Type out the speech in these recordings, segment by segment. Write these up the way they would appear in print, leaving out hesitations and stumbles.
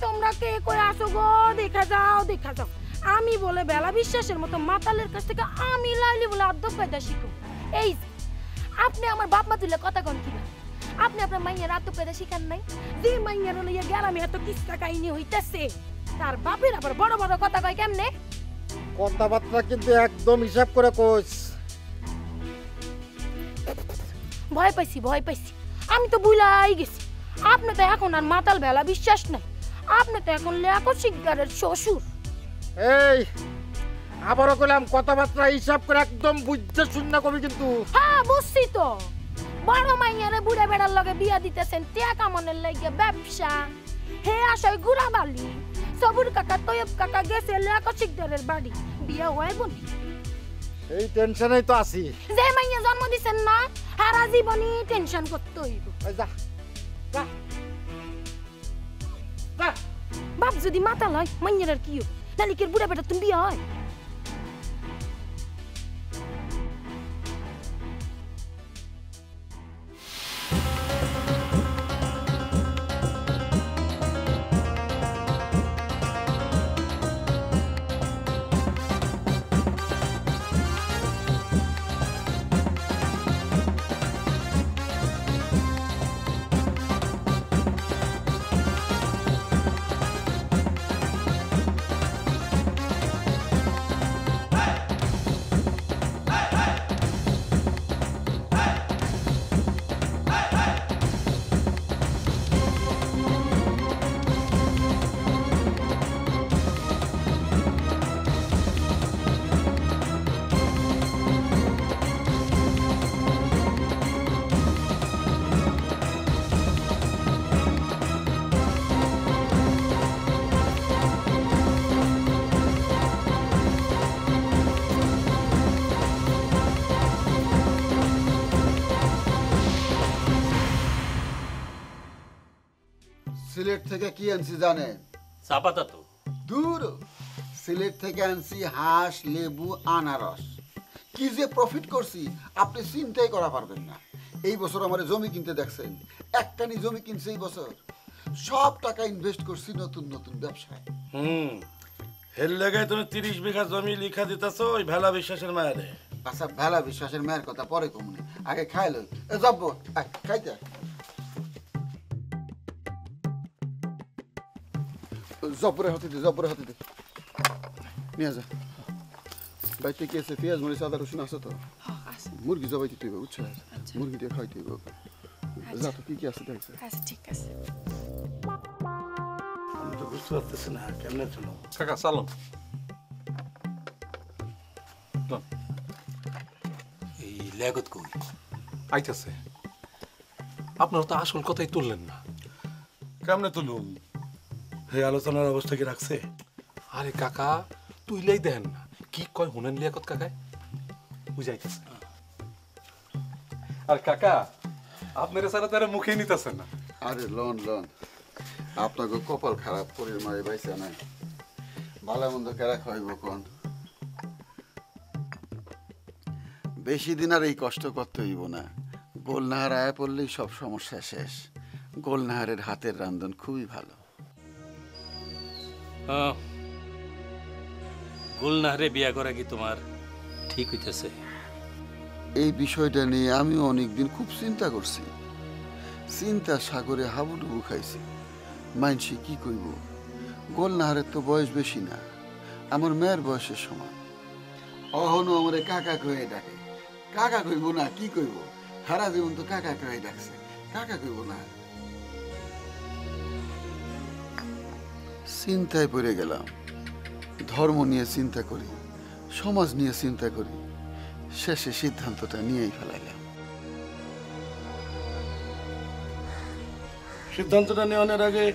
তোমরা কে কই আসো গো, দেখা যাও দেখা যাও। আমি বলে বেলা বিশ্বাসের মতো মাতালের কাছ থেকে আমি লাইলি বলে আদব কায়দা শিখো। এই আপনি আমার বাপ মা তুলে কথা কন কিনা? আপনি আপনার মাইয়ের আদব কায়দা শিখান নাই? যে মাইয়ের লইয়া গ্রামে এত কিস্তা কাহিনী হইতেছে, তার বাপের আবার বড় বড় কথা কয় কেমনে? কথাবার্তা কিন্তু একদম হিসাব করে কইস। ভয় পাইছি ভয় পাইছি, আমি তো ভুলাই গেছি। আপনি তো এখন আর মাতাল বেলা বিশ্বাস নাই, আপনি তো এখন লেখো শিকদারের শ্বশুর। এই আবারও কইলাম কথাবার্তা হিসাব করে একদম বুঝতে শুননা কবি কিন্তু। হ্যাঁ বুঝছি তো, বড় মাইয়ারে বুড়া বেড়ার লগে বিয়া দিতেছেন টাকা মনের লাগে ব্যবসা। হে আশায় গুড়াবালি সবুর কাকা তৈয়ব কাকা গেছে লেখো শিকদারের বাড়ি, বিয়া হয় বলি। এই টেনশনেই তো আছি। যে মাইয়া জন্ম দিছেন না, সারা জীবনই টেনশন করতে হইব। যা যা যা। বাপ যদি মাতাল হয় মাইয়ার আর কি হবে, নালিকের বুড়া বেটা তুমি বিয়া হয়। সিলেট থেকে কি আনছি জানেন? চাপাতা তো দূর, সিলেট থেকে আনছি হাঁস, লেবু, আনারস। কি যে প্রফিট করছি আপনি চিন্তাই করা পারবেন না। এই বছর আমার জমি কিনতে দেখছেন, একটানি জমি কিনছে এই বছর। সব টাকা ইনভেস্ট করছি নতুন নতুন ব্যবসায়। হেল লাগায় তুমি 30 বিঘা জমি লিখা দিতেছো ওই ভেলা বিশ্বাসের মায়েরে। আচ্ছা, ভেলা বিশ্বাসের মেয়ের কথা পরে কমনে, আগে খাই লই। যাবো খাইতে জব্বরের হাতে দে, জব্বরের হাতে দে, নিয়ে যা। বাইতে কি আছে? পেঁয়াজ মরিচ আদা রসুন আছে তো? মুরগি জবাই দিতে হইবে, বুঝছো? মুরগি দিয়ে খাইতে হইবে। যা তো কি কি আছে দেখছে। আচ্ছা ঠিক আছে। আমি তো বুঝতে পারতেছি না কেমনে চলো। কাকা চালো। এই লেগত কই আইতাছে। আপনারা তো আসল কথাই তুললেন না। কেমনে তুলুম? এই আলোচনার অবস্থা কি রাখছে? আরে কাকা তুইলেই দেন না, কি কয় হুনেন লিয়াকত কাকায় বুঝাইতেছে। আর কাকা আপনারা সারা তারা মুখে নিতেছেন না। আরে লন লন, আপনাকে কপাল খারাপ, পরের মারে বাইসা নাই। ভালো মন্দ কেরা খাইব কোন? বেশি দিন আর এই কষ্ট করতে হইব না। গোলনাহার আয়া পড়লেই সব সমস্যা শেষ। গোলনাহারের হাতের রান্ধন খুবই ভালো। গুলনাহারে বিয়া করা কি তোমার ঠিক হইতেছে? এই বিষয়টা নিয়ে আমিও অনেকদিন খুব চিন্তা করছি। চিন্তা সাগরে হাবুডুবু খাইছি। মানছি কি কইব, গোলনাহারের তো বয়স বেশি না, আমার মেয়ের বয়সের সমান। অহনো আমারে কাকা কয়ে ডাকে। কাকা কইব না কি কইব? সারা জীবন তো কাকা কয়ে ডাকছে, কাকা কইব না? চিন্তায় পড়ে গেলাম। ধর্ম নিয়ে চিন্তা করি, সমাজ নিয়ে চিন্তা করি, শেষে সিদ্ধান্তটা নিয়েই ফেলাইলাম। সিদ্ধান্তটা নেওয়ার আগে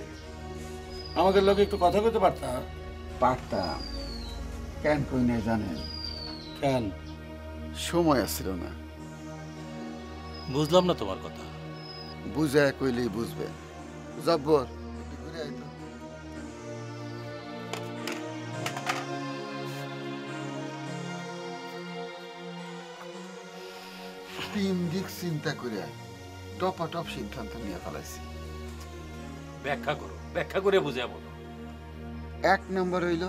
আমাদের লোক একটু কথা বলতে পারতাম। পারতাম, কেন কই নাই জানেন? কেন? সময় আসছিল না। বুঝলাম না তোমার কথা। বুঝায় কইলেই বুঝবে। জব্বর একটু ঘুরে আইতো। 3 দিক চিন্তা করে টপাটপ সিদ্ধান্ত নিয়ে ফেলাইছি। ব্যাখ্যা করো, ব্যাখ্যা করে বুঝে বলো। এক নম্বর হইল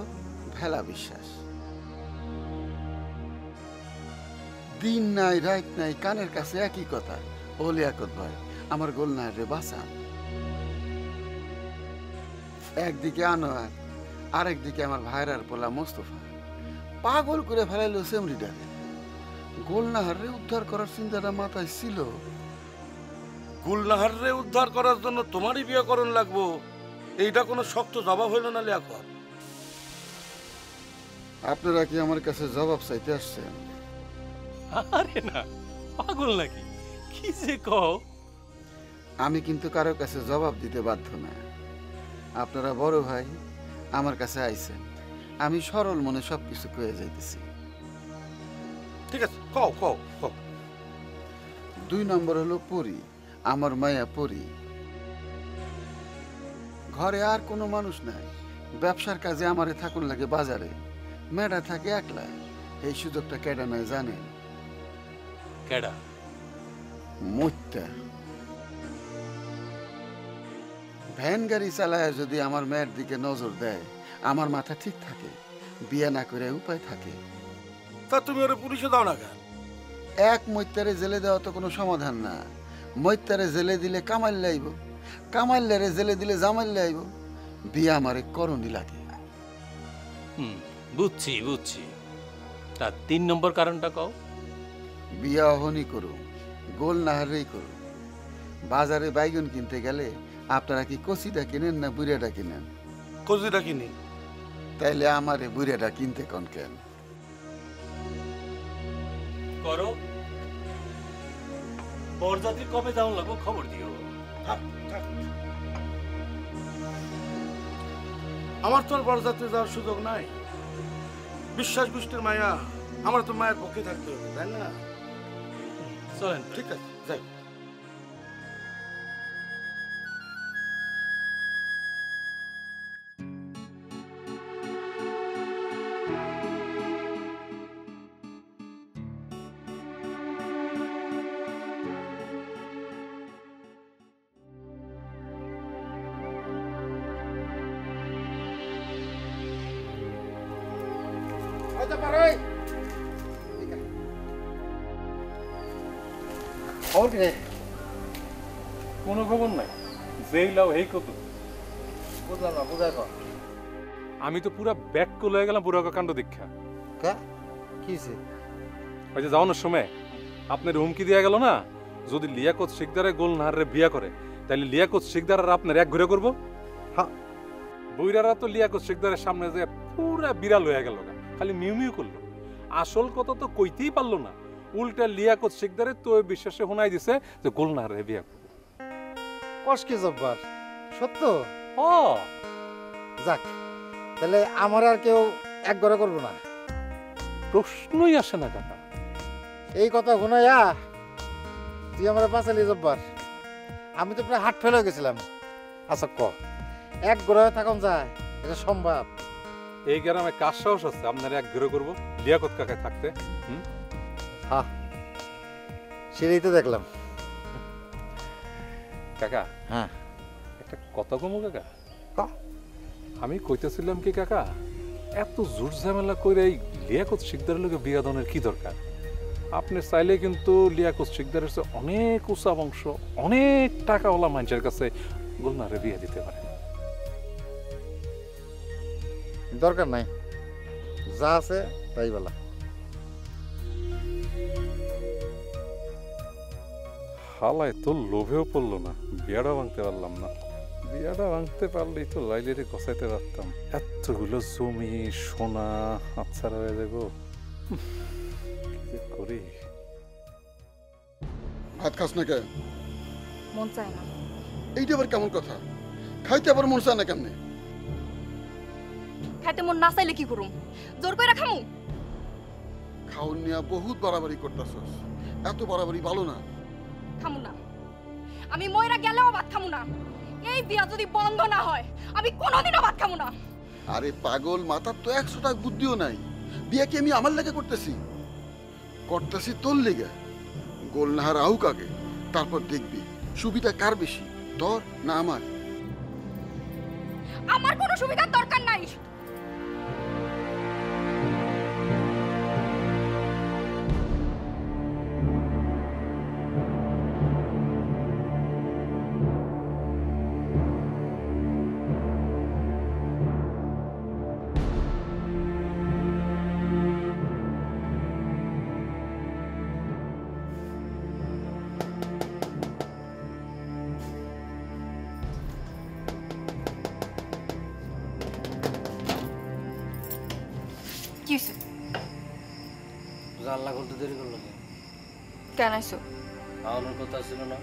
ভেলা বিশ্বাস। দিন নাই রাত নাই কানের কাছে একই কথা, ও লিয়াকত ভাই আমার গোলনাহারে বাঁচান। একদিকে আনোয়ার, আরেকদিকে আমার ভাইরার পোলা মোস্তফা পাগল করে ফেলাইলো সেমরিডারে। গোলনাহারে উদ্ধার করার চিন্তাটা মাথায় ছিল। গুলনাহারে উদ্ধার করার জন্য তোমারই বিয়ে করণ লাগবো, এইটা কোনো শক্ত জবাব হইল না লিয়াকত। আপনারা কি আমার কাছে জবাব চাইতে আসছেন? আরে না, পাগল নাকি? কি যে কও? আমি কিন্তু কারো কাছে জবাব দিতে বাধ্য না। আপনারা বড় ভাই, আমার কাছে আইছেন, আমি সরল মনে সবকিছু কয়ে যাইতেছি। ঠিক আছে, কও কও কও। 2 নম্বর হলো পরি, আমার মায়া পরি। ঘরে আর কোনো মানুষ নাই, ব্যবসার কাজে আমারে থাকুন লাগে বাজারে, মেয়েটা থাকে একলা। এই সুযোগটা কেডা নাই জানেন? কেডা? মুত্যা। ভ্যান গাড়ি চালায় যদি আমার মেয়ের দিকে নজর দেয়, আমার মাথা ঠিক থাকে, বিয়ে না করে উপায় থাকে। তা তুমি ওরে পুলিশে দাও না কেন? এক মৈত্যারে জেলে দেওয়া তো কোনো সমাধান না। মৈত্যারে জেলে দিলে কামাইল লাইব, কামাইলারে জেলে দিলে জামাইল লাইব। বিয়ে আমারে করণী লাগে। বুঝছি বুঝছি। তা 3 নম্বর কারণটা কও। বিয়া অহনি করু, গোল নাহারেই করু। বাজারে বাইগুন কিনতে গেলে আপনারা কি কচিটা কিনেন না বুড়িয়াটা কিনেন? কজিটা কিনি। তাইলে আমারে বুড়িয়াটা কিনতে কোন কেন? করো, বরযাত্রী কবে যাওয়া লাগবো খবর দিও। থাক, থাক। আমার তো আর বরযাত্রী যাওয়ার সুযোগ নাই। বিশ্বাস গোষ্ঠীর মায়া, আমার তো মায়ের পক্ষে থাকতে হবে, তাই না? চলেন। ঠিক আছে, যাই। হয়তো পারোই। খবর কি রে? কোনো খবর নাই, যেই লাও এই কত। বুঝলাম না, বুঝাই কর। আমি তো পুরা ব্যাক কল হয়ে গেলাম বুড়া কাণ্ড দীক্ষা। কা কি হইছে? ওই যে যাওয়ানোর সময় আপনার হুমকি দেয়া গেল না, যদি লিয়াকত শিকদারে গোল নাহারে বিয়া করে তাহলে লিয়াকত শিকদার আর আপনার এক ঘুরে করবো। হ্যাঁ, বইরারা তো লিয়াকত শিকদারের সামনে যে পুরা বিড়াল হয়ে গেল, খালি মিউ মিউ করলো। আসল কথা তো কইতেই পারলো না, উল্টা লিয়াকত শিকদারে তো বিশ্বাসে শোনাই দিছে যে গোল নাহারে বিয়া করবো। কষ্ট জব্বার সত্য। ও যাক, তাহলে আমার আর কেউ এক ঘরে করবো না। প্রশ্নই আসে না কাকা। এই কথা শোনাইয়া তুই আমার বাঁচালি জব্বার। আমি তো প্রায় হাট ফেলে গেছিলাম। আচ্ছা ক, এক ঘরে থাকুন যায়, এটা সম্ভব? এই গ্রামে কার সাহস আছে আপনার এক ঘুরে করবো লিয়াকত কাকায় থাকতে? হ্যাঁ, সেটাই তো দেখলাম। কাকা হ্যাঁ, একটা কথা কমু কাকা। ক। আমি কইতেছিলাম কি কাকা, এত জোর ঝামেলা করে এই লিয়াকত শিকদারের লোকে বিয়া দনের কি দরকার? আপনি চাইলে কিন্তু লিয়াকত শিকদারের চেয়ে অনেক উঁচা বংশ, অনেক টাকাওয়ালা মানুষের কাছে গোলনারে বিয়ে দিতে পারে। দরকার নাই, যা আছে তাই বলা। হালায় তো লোভেও পড়লো না, বিয়াটা ভাঙতে পারলাম না। বিয়াটা ভাঙতে পারলেই তো লাইলেরে গছাইতে পারতাম। এতগুলো জমি সোনা হাতছাড়া হয়ে যাবো, কি যে করি। ভাত খাস না কে? মন চায় না। এইটা আবার কেমন কথা? খাইতে আবার মন চায় না কেমনে? খাইতে মন না চাইলে কি করুম? জোর করে খামু? খাওন নিয়া বহুত বাড়াবাড়ি করতেছস, এত বাড়াবাড়ি ভালো না। খামু না, আমি ময়রা গেলেও ভাত খামু না। এই বিয়া যদি বন্ধ না হয় আমি কোনোদিনও ভাত খামু না। আরে পাগল, মাথার তো 100 টাকা বুদ্ধিও নাই। বিয়ে কি আমি আমার লেগে করতেছি? করতেছি তোর লেগে। গোলনাহার আহুক আগে, তারপর দেখবি সুবিধা কার বেশি, তোর না আমার। আমার কোনো সুবিধার দরকার নাই। আল্লাহ করতে দেরি করলো কেন? কেন আইসো? আওয়ানোর কথা ছিল না?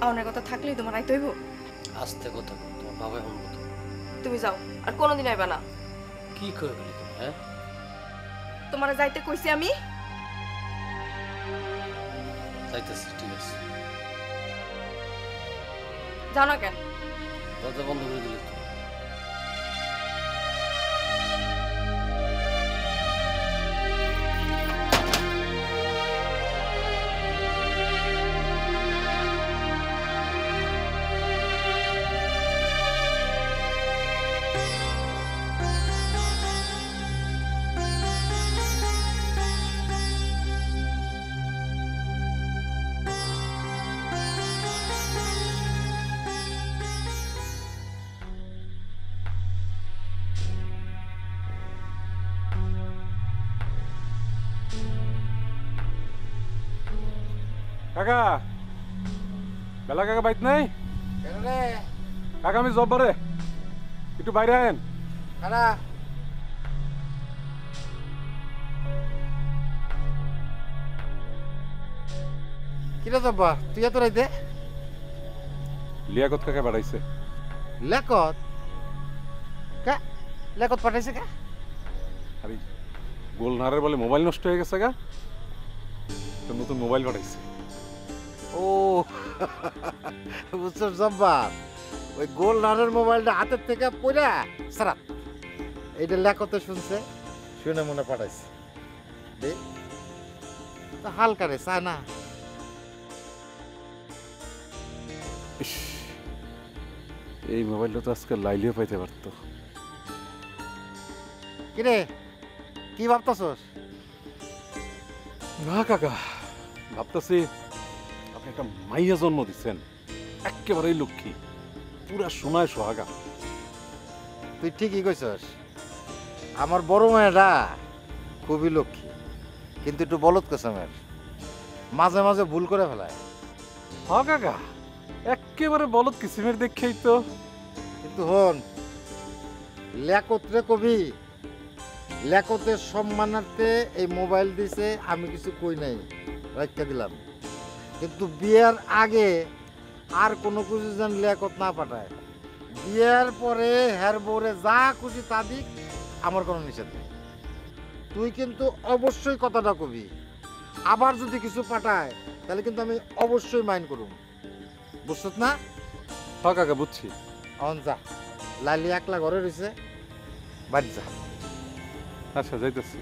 আওনের কথা থাকলেই তোমার আইতে হইব? আস্তে কথা কও, তোমার বাবা এমন মতো। তুমি যাও, আর কোনোদিন আইবা না। কি করে গেলি তুমি? হ্যাঁ, তোমার যাইতে কইছি আমি। যাইতেছি, ঠিক আছে। যাও না কেন? দরজা বন্ধ করে দিলে তো। কাকা, বেলা কাকা বাইত নাই? কেন রে? কাকা আমি জব বারে, একটু বাইরে আয়েন। কারা? কিরে জব্বার, তুই এত রাইতে? লিয়াকত কাকা বাড়াইছে। লেকত? কা? লেকত পাঠাইছে কা? আরে গোলনারের বলে মোবাইল নষ্ট হয়ে গেছে গা, তো নতুন মোবাইল পাঠাইছে। ও বুঝছো জব্বার, ওই গোল নারের মোবাইলটা হাতের থেকে পড়া সারা এইটা লেকতে শুনছে, শুনে মনে পাঠাইছে। দে তো হালকা রে চায় না। ইস, এই মোবাইলটা তো আজকে লাইলিও পাইতে পারতো। কিরে কি ভাবতেছস? না কাকা, ভাবতেছি আপনি একটা মাইয়া জন্ম দিচ্ছেন, একেবারেই লক্ষ্মী, পুরা সোনায় সোহাগা। তুই ঠিকই কইছস, আমার বড় মেয়েটা খুবই লক্ষ্মী, কিন্তু একটু বলদ কেসমের, মাঝে মাঝে ভুল করে ফেলায়। হ কাকা, একেবারে বলদ কিসিমের দেখেই তো। কিন্তু হন, লেকত্রে কবি লেকতের সম্মানার্থে এই মোবাইল দিছে, আমি কিছু কই নাই, রাখতে দিলাম। কিন্তু বিয়ের আগে আর কোনো কিছু যেন লেকত না পাঠায়, বিয়ের পরে হের বউরে যা খুশি তা দিক, আমার কোনো নিষেধ নেই। তুই কিন্তু অবশ্যই কথাটা কবি, আবার যদি কিছু পাঠায় তাহলে কিন্তু আমি অবশ্যই মাইন্ড করুম, বুঝছত না? হ কাকা, বুঝছি। অন যা, লালি একলা ঘরে রয়েছে, বাড়ি যা। আচ্ছা, যাইতেছি।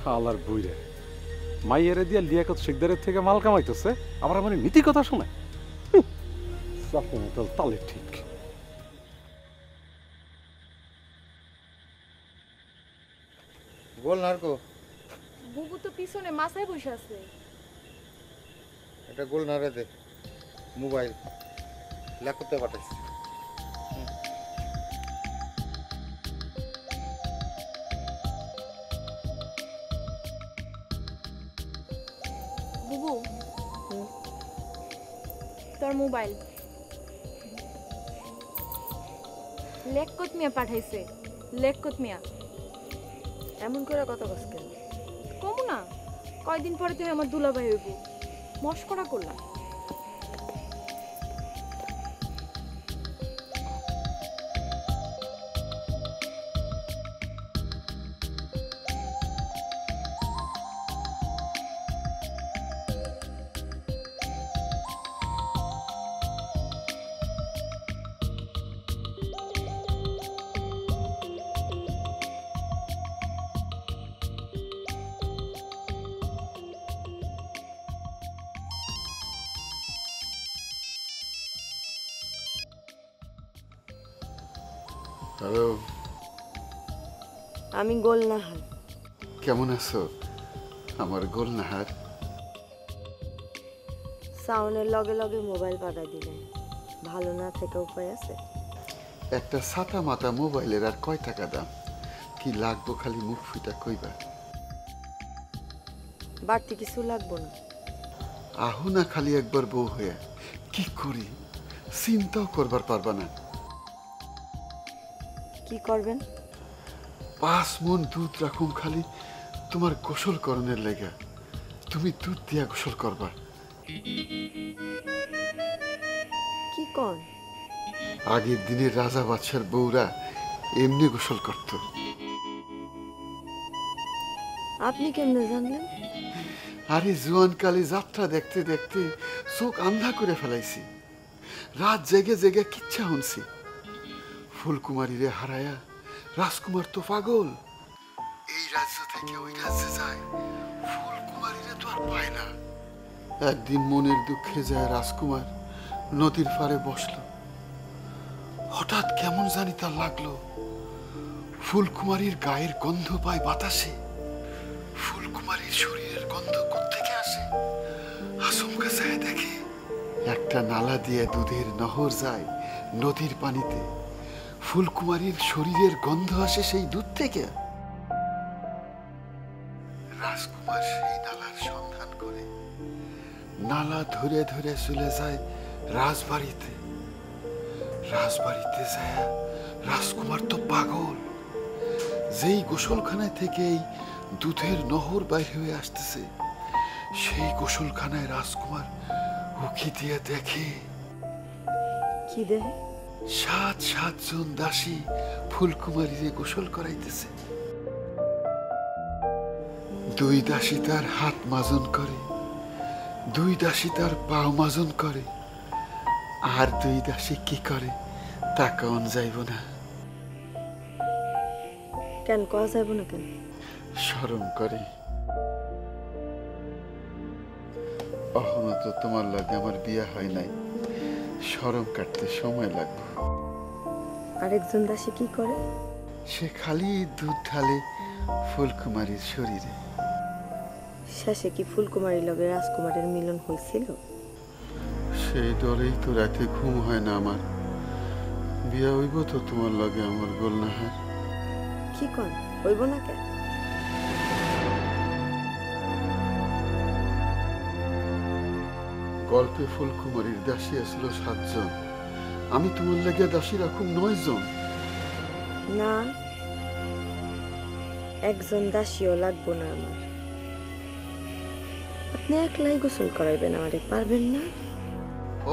হালার বইরে মাইয়ারে দিয়া লিয়াকত শিকদারের থেকে মাল কামাইতেছে, আবার আমার নীতি কথা শোনায়। তালে ঠিক। গোল নারকো, বুবু তো পিছনে মাথায় বসে আছে। এটা গোল নারে দে, মোবাইল লেখতে পাঠাইছি। বুবু, তোর মোবাইল লেককত মিয়া পাঠাইছে। লেককত মিয়া এমন করে কথা কস কেন? কমু না, কয়দিন পরে তুই আমার দুলাভাই হইব, মস্করা করলাম। হ্যালো, আমি গোলনাহার। কেমন আছো আমার গোলনাহার? সাউনের লগে লগে মোবাইল পাঠাই দিলেন, ভালো না থেকে উপায় আছে? একটা ছাতা মাথা মোবাইলের আর কয় টাকা দাম? কি লাগবো খালি মুখ ফুটা কইবা। বাড়তি কিছু লাগবো না। আহো না খালি একবার বউ হয়ে, কি করি চিন্তাও করবার পারবা না। কি করবেন? 5 মণ দুধ রাখুম খালি তোমার গোসল করণের লেগা। তুমি দুধ দিয়া গোসল করবা। কি কন? আগের দিনের রাজা বাদশার বউরা এমনি গোসল করত। আপনি কেমনে জানলেন? আরে জোয়ানকালে যাত্রা দেখতে দেখতে চোখ আন্ধা করে ফেলাইছি। রাত জেগে জেগে কিচ্ছা শুনছি। ফুলকুমারীরে হারায়া রাজকুমার তো পাগল। এই রাজ্য থেকে ওই রাজ্যে যায়, ফুলকুমারীরে তো আর পায় না। একদিন মনের দুঃখে যায় রাজকুমার নদীর পাড়ে বসলো। হঠাৎ কেমন জানি তার লাগলো, ফুলকুমারীর গায়ের গন্ধ পায় বাতাসে। ফুলকুমারীর শরীরের গন্ধ কোত্থেকে আসে? আচমকা যায় দেখে একটা নালা দিয়ে দুধের নহর যায় নদীর পানিতে। ফুলকুমারীর শরীরের গন্ধ আসে সেই দুধ থেকে। রাজকুমার সেই নালার সন্ধান করে নালা ধরে ধরে চলে যায় রাজবাড়িতে। রাজবাড়িতে যায় রাজকুমার তো পাগল। যেই গোসলখানায় থেকে এই দুধের নহর বাইর হয়ে আসতেছে, সেই গোসলখানায় রাজকুমার উকি দিয়ে দেখে কি দেয়? 7 জন দাসী ফুলকুমারীরে গোসল করাইতেছে। 2 দাসী তার হাত মাজন করে, 2 দাসী তার পাও মাজন করে, আর 2 দাসী কি করে তা কন যাইব না। কেন কওয়া যাইব না কেন? শরম করে। অহনো তো তোমার লাগে আমার বিয়া হয় নাই, শরম কাটতে সময় লাগবে। আরেকজন দাসী কি করে? সে খালি দুধ ঢালে ফুলকুমারীর শরীরে। শেষে কি ফুলকুমারীর লগে রাজকুমারের মিলন হয়েছিল? সেই ডরেই তো রাতে ঘুম হয় না আমার। বিয়া হইব তো তোমার লাগে আমার গোলনাহার। কি কন? হইব না কেন? গল্পে ফুলকুমারীর দাসী আসলো 7 জন, আমি তোমার লাগে দাসী রাখুম 9 জন। না, একজন দাসীও লাগবো না আমার। আপনি একলাই গোসল করাইবেন আমারে, পারবেন না?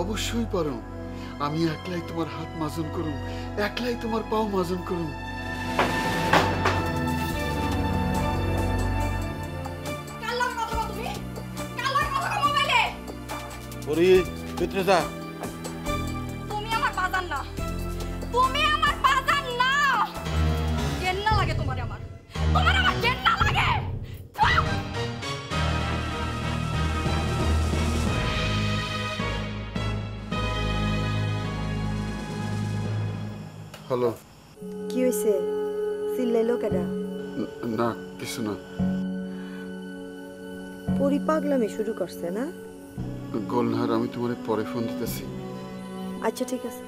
অবশ্যই পারো। আমি একলাই তোমার হাত মাজন করুম, একলাই তোমার পাও মাজন করুম। ভিতরে যা। তুমি আমার বাজার না, তুমি আমার বাজার না। কেন্না লাগে তোমার আমার, তোমার আমার কেন্না লাগে। হ্যালো। কি হয়েছে? চিল্লাইলো কেডা? না, কিছু না। পরি পাগলামি শুরু করছে না? গোলনাহার, আমি তোমার পরে ফোন দিতেছি। আচ্ছা ঠিক আছে।